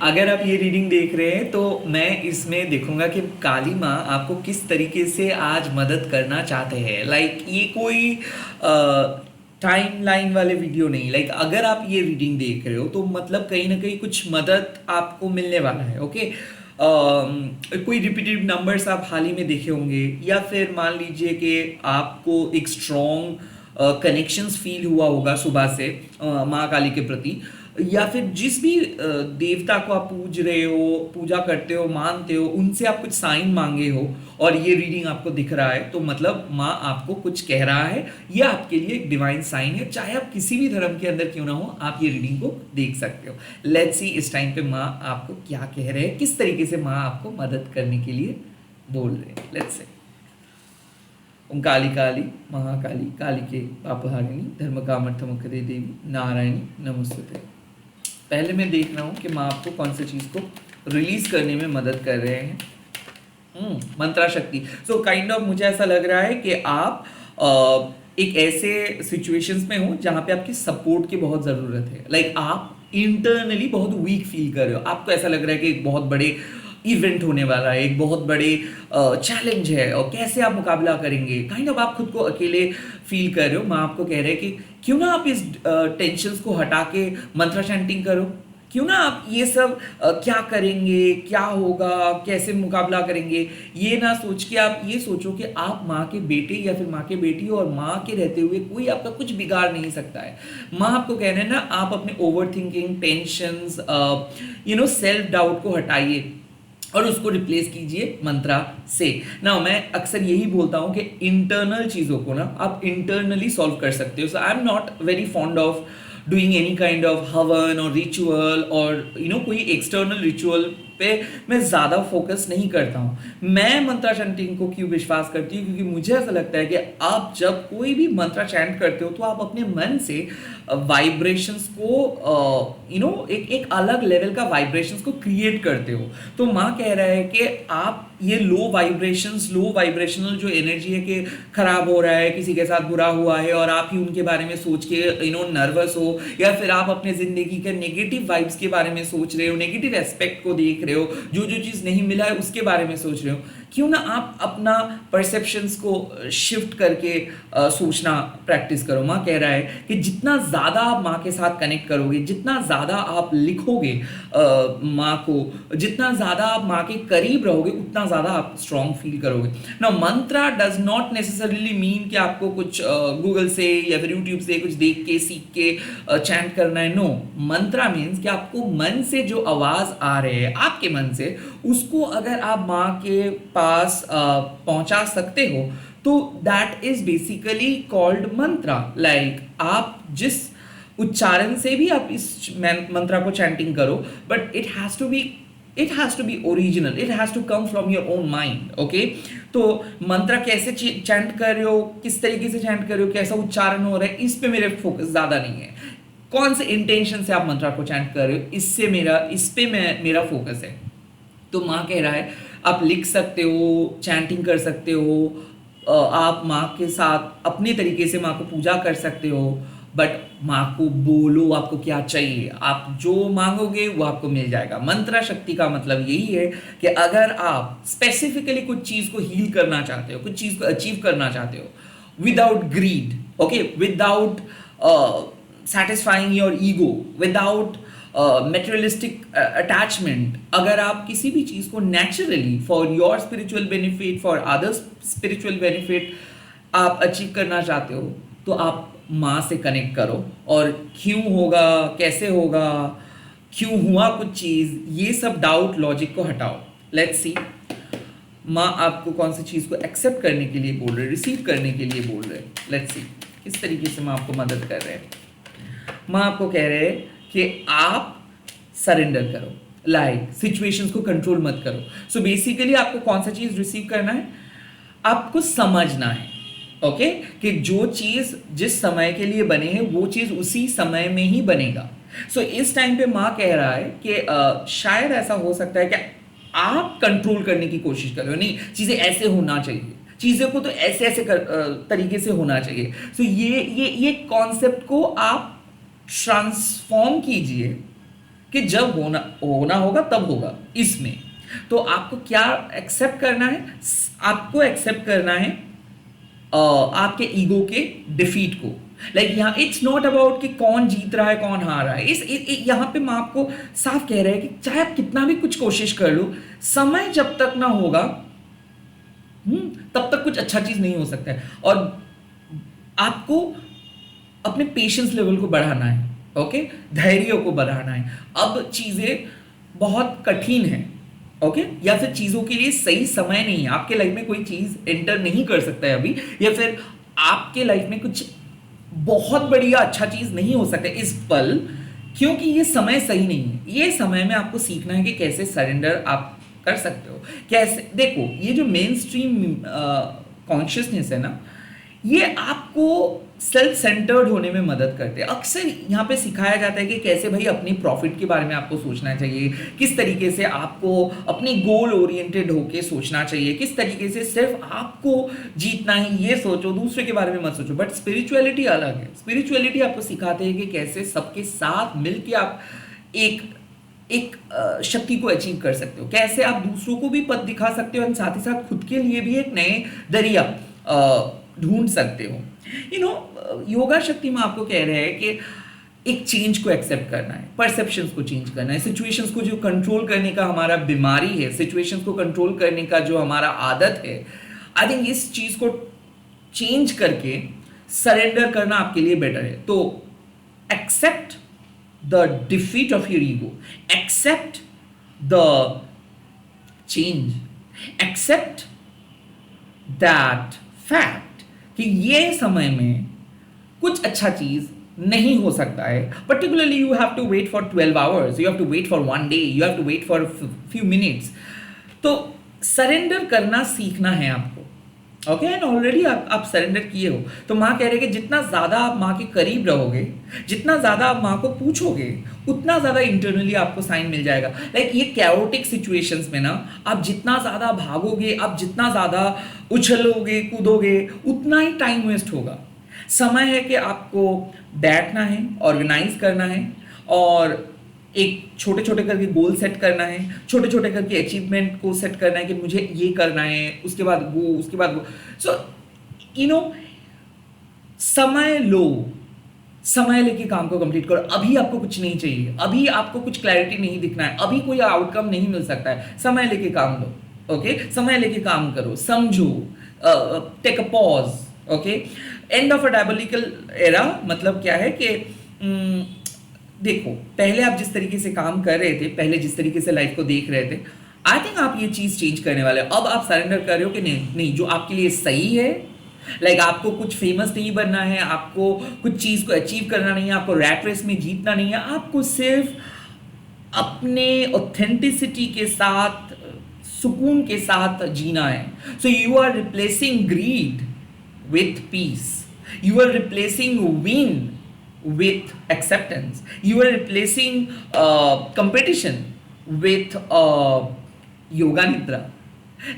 अगर आप ये रीडिंग देख रहे हैं तो मैं इसमें देखूंगा कि काली माँ आपको किस तरीके से आज मदद करना चाहते हैं। ये कोई टाइम लाइन वाले वीडियो नहीं। अगर आप ये रीडिंग देख रहे हो तो मतलब कहीं ना कहीं कुछ मदद आपको मिलने वाला है। ओके। कोई रिपीटेड नंबर्स आप हाल ही में देखे होंगे, या फिर मान लीजिए कि आपको एक स्ट्रॉन्ग कनेक्शंस फील हुआ होगा सुबह से माँ काली के प्रति, या फिर जिस भी देवता को आप पूज रहे हो, पूजा करते हो, मानते हो, उनसे आप कुछ साइन मांगे हो और ये रीडिंग आपको दिख रहा है तो मतलब माँ आपको कुछ कह रहा है। ये आपके लिए एक डिवाइन साइन है। चाहे आप किसी भी धर्म के अंदर क्यों ना हो, आप ये रीडिंग को देख सकते हो। लेट्स सी इस टाइम पे माँ आपको क्या कह रहे हैं, किस तरीके से माँ आपको मदद करने के लिए बोल रहे हैं। लेट्स से ओम काली काली महाकाली कालिके पापहारिणी धर्म कामर्थमुखदे देवी नारायणी नमोस्तुते। पहले मैं देख रहा हूँ कि माँ आपको कौन सी चीज़ को रिलीज करने में मदद कर रहे हैं। मंत्रा शक्ति। सो काइंड ऑफ मुझे ऐसा लग रहा है कि आप एक ऐसे सिचुएशंस में हो जहाँ पे आपकी सपोर्ट की बहुत ज़रूरत है। आप इंटरनली बहुत वीक फील कर रहे हो। आपको ऐसा लग रहा है कि एक बहुत बड़े इवेंट होने वाला है, एक बहुत बड़े चैलेंज है और कैसे आप मुकाबला करेंगे। काइंड ऑफ आप खुद को अकेले फील कर रहे हो। माँ आपको कह रहे हैं कि क्यों ना आप इस टेंशन्स को हटा के मंत्र चैंटिंग करो। क्यों ना आप ये सब क्या करेंगे, क्या होगा, कैसे मुकाबला करेंगे, ये ना सोच के आप ये सोचो कि आप माँ के बेटे या फिर माँ के बेटी हो और माँ के रहते हुए कोई आपका कुछ बिगाड़ नहीं सकता है। माँ आपको कह रहे हैं ना, आप अपने over thinking, tensions, self doubt को हटाइए और उसको रिप्लेस कीजिए मंत्रा से। ना मैं अक्सर यही बोलता हूँ कि इंटरनल चीज़ों को ना आप इंटरनली सॉल्व कर सकते हो। So I am not very fond of doing any kind of havan और रिचुअल और कोई एक्सटर्नल रिचुअल पे मैं ज़्यादा फोकस नहीं करता हूँ। मैं मंत्रा चैंटिंग को क्यों विश्वास करती हूँ, क्योंकि मुझे ऐसा लगता है कि आप जब कोई भी मंत्रा चैंट करते हो तो आप अपने मन से वाइब्रेशंस को एक अलग लेवल का वाइब्रेशंस को क्रिएट करते हो। तो माँ कह रहा है कि आप ये लो वाइब्रेशनल जो एनर्जी है कि खराब हो रहा है, किसी के साथ बुरा हुआ है और आप ही उनके बारे में सोच के नर्वस हो, या फिर आप अपने जिंदगी के नेगेटिव वाइब्स के बारे में सोच रहे हो, नेगेटिव एस्पेक्ट को देख रहे हो, जो जो चीज़ नहीं मिला है उसके बारे में सोच रहे हो। क्यों ना आप अपना परसेप्शंस को शिफ्ट करके सोचना प्रैक्टिस करो। माँ कह रहा है कि जितना ज़्यादा आप माँ के साथ कनेक्ट करोगे, जितना ज़्यादा आप लिखोगे माँ को, जितना ज़्यादा आप माँ के करीब रहोगे, उतना ज़्यादा आप स्ट्रॉन्ग फील करोगे ना। मंत्रा डज नॉट नेसेसरली मीन कि आपको कुछ गूगल से या फिर यूट्यूब से कुछ देख के सीख के चैंट करना है। नो, मंत्रा मीन्स कि आपको मन से जो आवाज़ आ रहे हैं आपके मन से, उसको अगर आप माँ के पास पहुंचा सकते हो तो दैट इज बेसिकली कॉल्ड मंत्रा। आप जिस उच्चारण से भी आप इस मंत्रा को चैंटिंग करो, but it has to be original, it has to come from your own mind. Okay, तो मंत्रा कैसे चैंट कर रहे हो, किस तरीके से चैंट कर रहे हो, कैसा उच्चारण हो रहा है, इस पे मेरे फोकस ज्यादा नहीं है। कौन से इंटेंशन से आप मंत्रा को चैंट कर रहे हो, इस पे मेरा फोकस है। तो माँ कह रहा है आप लिख सकते हो, चैंटिंग कर सकते हो, आप माँ के साथ अपने तरीके से माँ को पूजा कर सकते हो, बट माँ को बोलो आपको क्या चाहिए। आप जो मांगोगे वो आपको मिल जाएगा। मंत्रा शक्ति का मतलब यही है कि अगर आप स्पेसिफिकली कुछ चीज़ को हील करना चाहते हो, कुछ चीज़ को अचीव करना चाहते हो without greed, okay, without satisfying your ego, without materialistic attachment, अगर आप किसी भी चीज़ को naturally for your spiritual benefit, for others spiritual benefit आप अचीव करना चाहते हो, तो आप माँ से कनेक्ट करो। और क्यों होगा, कैसे होगा, क्यों हुआ कुछ चीज़, ये सब डाउट लॉजिक को हटाओ। लेट्स सी माँ आपको कौन सी चीज़ को एक्सेप्ट करने के लिए बोल रहे, रिसीव करने के लिए बोल रहे। लेट्स सी किस तरीके से माँ आपको मदद कर रहे हैं। माँ आपको कह रहे हैं कि आप सरेंडर करो, सिचुएशंस को कंट्रोल मत करो। सो बेसिकली आपको कौन सा चीज़ रिसीव करना है, आपको समझना है, ओके, कि जो चीज़ जिस समय के लिए बने हैं वो चीज़ उसी समय में ही बनेगा। सो इस टाइम पे माँ कह रहा है कि शायद ऐसा हो सकता है कि आप कंट्रोल करने की कोशिश कर रहे हो, नहीं चीज़ें ऐसे होना चाहिए, चीज़ों को तो ऐसे ऐसे तरीके से होना चाहिए। सो ये कॉन्सेप्ट को आप ट्रांसफॉर्म कीजिए कि जब होना होना होगा तब होगा इसमें। तो आपको क्या एक्सेप्ट करना है? आपको एक्सेप्ट करना है आपके ईगो के डिफीट को। लाइक यहाँ इट्स नॉट अबाउट कि कौन जीत रहा है कौन हार रहा है। यहाँ पे मैं आपको साफ कह रहा है कि चाहे आप कितना भी कुछ कोशिश कर लो, समय जब तक ना होगा तब तक कुछ अच्छा चीज नहीं हो सकता है। और आपको अपने पेशेंस लेवल को बढ़ाना है, ओके, धैर्य को बढ़ाना है। अब चीजें बहुत कठिन है, ओके, या फिर चीजों के लिए सही समय नहीं है। आपके लाइफ में कोई चीज एंटर नहीं कर सकता है अभी, या फिर आपके लाइफ में कुछ बहुत बढ़िया अच्छा चीज नहीं हो सकता इस पल, क्योंकि ये समय सही नहीं है। ये समय में आपको सीखना है कि कैसे सरेंडर आप कर सकते हो। कैसे, देखो, ये जो मेन स्ट्रीम कॉन्शियसनेस है ना, ये आपको सेल्फ सेंटर्ड होने में मदद करते हैं। अक्सर यहाँ पे सिखाया जाता है कि कैसे भाई अपनी प्रॉफिट के बारे में आपको सोचना चाहिए, किस तरीके से आपको अपनी गोल ओरिएंटेड होके सोचना चाहिए, किस तरीके से सिर्फ आपको जीतना है ये सोचो, दूसरे के बारे में मत सोचो। बट स्पिरिचुअलिटी अलग है। स्पिरिचुअलिटी आपको सिखाते हैं कि कैसे सबके साथ मिलके आप एक शक्ति को अचीव कर सकते हो, कैसे आप दूसरों को भी पथ दिखा सकते हो और साथ ही साथ खुद के लिए भी एक नए दरिया ढूंढ सकते हो। योगा शक्ति में आपको कह रहे हैं कि एक चेंज को एक्सेप्ट करना है, परसेप्शंस को चेंज करना है, सिचुएशंस को जो कंट्रोल करने का हमारा बीमारी है, सिचुएशंस को कंट्रोल करने का जो हमारा आदत है, आई थिंक इस चीज को चेंज करके सरेंडर करना आपके लिए बेटर है। तो accept the defeat of your ego, accept the change, accept that fact कि ये समय में कुछ अच्छा चीज नहीं हो सकता है। particularly you have to wait for 12 hours, you have to wait for one day, you have to wait for few minutes। तो सरेंडर करना सीखना है आपको, ओके, एंड ऑलरेडी आप सरेंडर किए हो। तो माँ कह रहे कि जितना ज़्यादा आप माँ के करीब रहोगे, जितना ज़्यादा आप माँ को पूछोगे, उतना ज़्यादा इंटरनली आपको साइन मिल जाएगा। लाइक ये कैओटिक सिचुएशंस में ना, आप जितना ज़्यादा भागोगे, आप जितना ज़्यादा उछलोगे कूदोगे, उतना ही टाइम वेस्ट होगा। समय है कि आपको बैठना है, ऑर्गेनाइज करना है और एक छोटे छोटे करके गोल सेट करना है, छोटे छोटे करके अचीवमेंट को सेट करना है कि मुझे ये करना है, उसके बाद वो, उसके बाद वो। सो समय लो, समय लेके काम को कंप्लीट करो। अभी आपको कुछ नहीं चाहिए, अभी आपको कुछ क्लैरिटी नहीं दिखना है, अभी कोई आउटकम नहीं मिल सकता है। समय लेके काम लो, ओके, समय लेके काम करो, समझो, take a pause, okay. End of a diabolical era मतलब क्या है कि देखो, पहले आप जिस तरीके से काम कर रहे थे, पहले जिस तरीके से लाइफ को देख रहे थे, आई थिंक आप ये चीज चेंज करने वाले हो। अब आप सरेंडर कर रहे हो कि नहीं, जो आपके लिए सही है, लाइक आपको कुछ फेमस नहीं बनना है, आपको कुछ चीज को अचीव करना नहीं है, आपको रैट रेस में जीतना नहीं है, आपको सिर्फ अपने ऑथेंटिसिटी के साथ, सुकून के साथ जीना है। So you are replacing greed with peace, you are replacing win with acceptance, you are replacing competition with yoga nidra।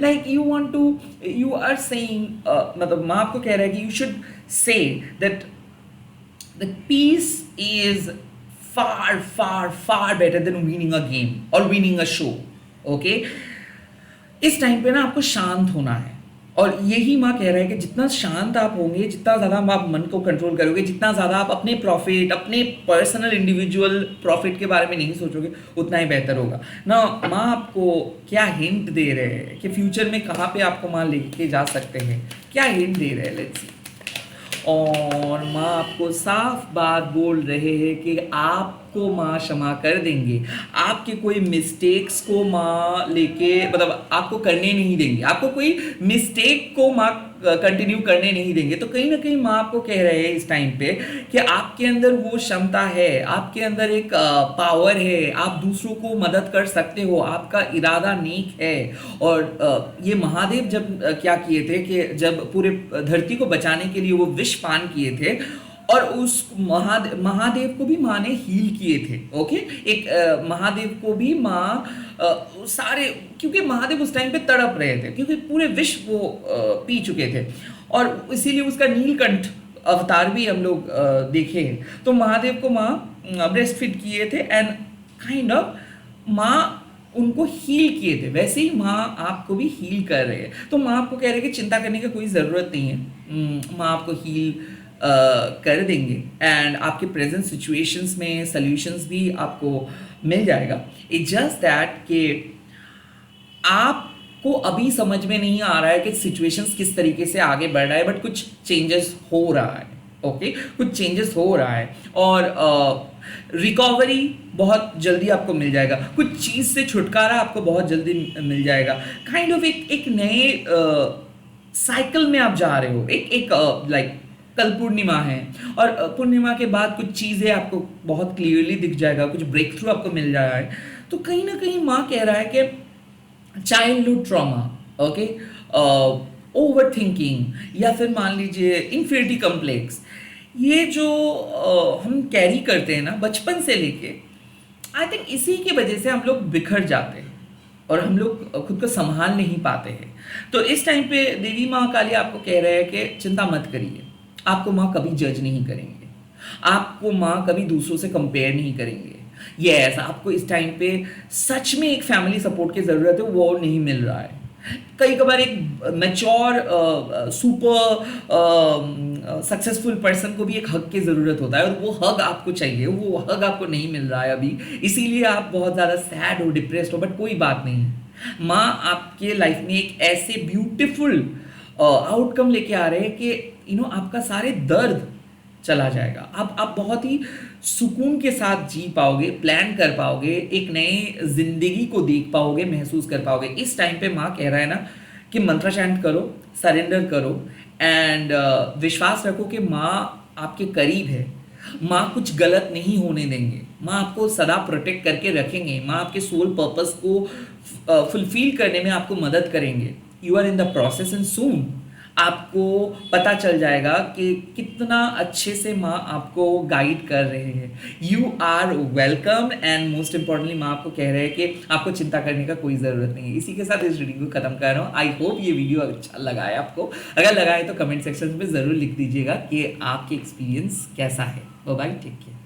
like you are saying मतलब माँ आपको कह रहा है कि you should say that the peace is far far far better than winning a game or winning a show, okay। इस time पे ना आपको शांत होना है, और यही माँ कह रहा है कि जितना शांत आप होंगे, जितना ज़्यादा आप मन को कंट्रोल करोगे, जितना ज़्यादा आप अपने प्रॉफिट, अपने पर्सनल इंडिविजुअल प्रॉफिट के बारे में नहीं सोचोगे, उतना ही बेहतर होगा ना। माँ आपको क्या हिंट दे रहे हैं कि फ्यूचर में कहाँ पे आपको माँ लेके जा सकते हैं, क्या हिंट दे रहे हैं, लेट्स सी। और माँ आपको साफ बात बोल रहे हैं कि आपको माँ क्षमा कर देंगे, आपके कोई मिस्टेक्स को माँ लेके, मतलब आपको करने नहीं देंगे, आपको कोई मिस्टेक को माँ कंटिन्यू करने नहीं देंगे। तो कहीं ना कहीं माँ आपको कह रहे हैं इस टाइम पे कि आपके अंदर वो क्षमता है, आपके अंदर एक पावर है, आप दूसरों को मदद कर सकते हो, आपका इरादा नेक है। और ये महादेव जब क्या किए थे कि जब पूरे धरती को बचाने के लिए वो विष पान किए थे, और उस महादेव को भी माँ ने हील किए थे, ओके। एक महादेव को भी माँ सारे, क्योंकि महादेव उस टाइम पे तड़प रहे थे, क्योंकि पूरे विश्व वो पी चुके थे, और इसीलिए उसका नीलकंठ अवतार भी हम लोग देखे हैं। तो महादेव को माँ ब्रेस्ट फीड किए थे, एंड काइंड ऑफ माँ उनको हील किए थे, वैसे ही माँ आपको भी हील कर रहे हैं। तो माँ आपको कह रहे हैं कि चिंता करने की कोई ज़रूरत नहीं है। माँ आपको हील कर देंगे एंड आपके प्रेजेंट सिचुएशंस में सॉल्यूशंस भी आपको मिल जाएगा। इट जस्ट दैट कि आपको अभी समझ में नहीं आ रहा है कि सिचुएशंस किस तरीके से आगे बढ़ रहा है, बट कुछ चेंजेस हो रहा है। ओके, कुछ चेंजेस हो रहा है और रिकवरी बहुत जल्दी आपको मिल जाएगा, कुछ चीज़ से छुटकारा आपको बहुत जल्दी मिल जाएगा। काइंड ऑफ एक नए साइकिल में आप जा रहे हो। एक एक लाइक कल पूर्णिमा है और पूर्णिमा के बाद कुछ चीज़ें आपको बहुत क्लियरली दिख जाएगा, कुछ ब्रेक थ्रू आपको मिल रहा है। तो कहीं ना कहीं माँ कह रहा है कि childhood trauma, okay, over thinking या फिर मान लीजिए इन्फिनिटी कम्प्लेक्स, ये जो हम कैरी करते हैं ना बचपन से लेके, आई थिंक इसी की वजह से हम लोग बिखर जाते हैं और हम लोग खुद को संभाल नहीं पाते हैं। तो इस टाइम पे देवी माँ काली आपको कह रहे हैं कि चिंता मत करिए, आपको माँ कभी जज नहीं करेंगे, आपको माँ कभी दूसरों से कंपेयर नहीं करेंगे। यस, आपको इस टाइम पे सच में एक फैमिली सपोर्ट की ज़रूरत है, वो नहीं मिल रहा है। कई कबार एक मैच्योर सुपर सक्सेसफुल पर्सन को भी एक हग की ज़रूरत होता है और वो हग आपको चाहिए, वो हग आपको नहीं मिल रहा है अभी, इसीलिए आप बहुत ज़्यादा सैड हो, डिप्रेस्ड हो। बट कोई बात नहीं, माँ आपके लाइफ में एक ऐसे ब्यूटीफुल आउटकम लेके आ रहे हैं कि आपका सारे दर्द चला जाएगा। आप बहुत ही सुकून के साथ जी पाओगे, प्लान कर पाओगे, एक नए जिंदगी को देख पाओगे, महसूस कर पाओगे। इस टाइम पे माँ कह रहा है ना कि मंत्र चैंट करो, सरेंडर करो एंड विश्वास रखो कि माँ आपके करीब है। माँ कुछ गलत नहीं होने देंगे, माँ आपको सदा प्रोटेक्ट करके रखेंगे, माँ आपके सोल पर्पस को फुलफिल करने में आपको मदद करेंगे। You are in the process and soon आपको पता चल जाएगा कि कितना अच्छे से माँ आपको गाइड कर रहे हैं। You are welcome and most importantly माँ आपको कह रहे हैं कि आपको चिंता करने का कोई ज़रूरत नहीं है। इसी के साथ इस वीडियो को खत्म कर रहा हूँ। आई होप ये वीडियो अच्छा लगा है आपको। अगर लगा है तो कमेंट सेक्शन में ज़रूर लिख दीजिएगा कि आपके एक्सपीरियंस कैसा है। Bye bye, take care.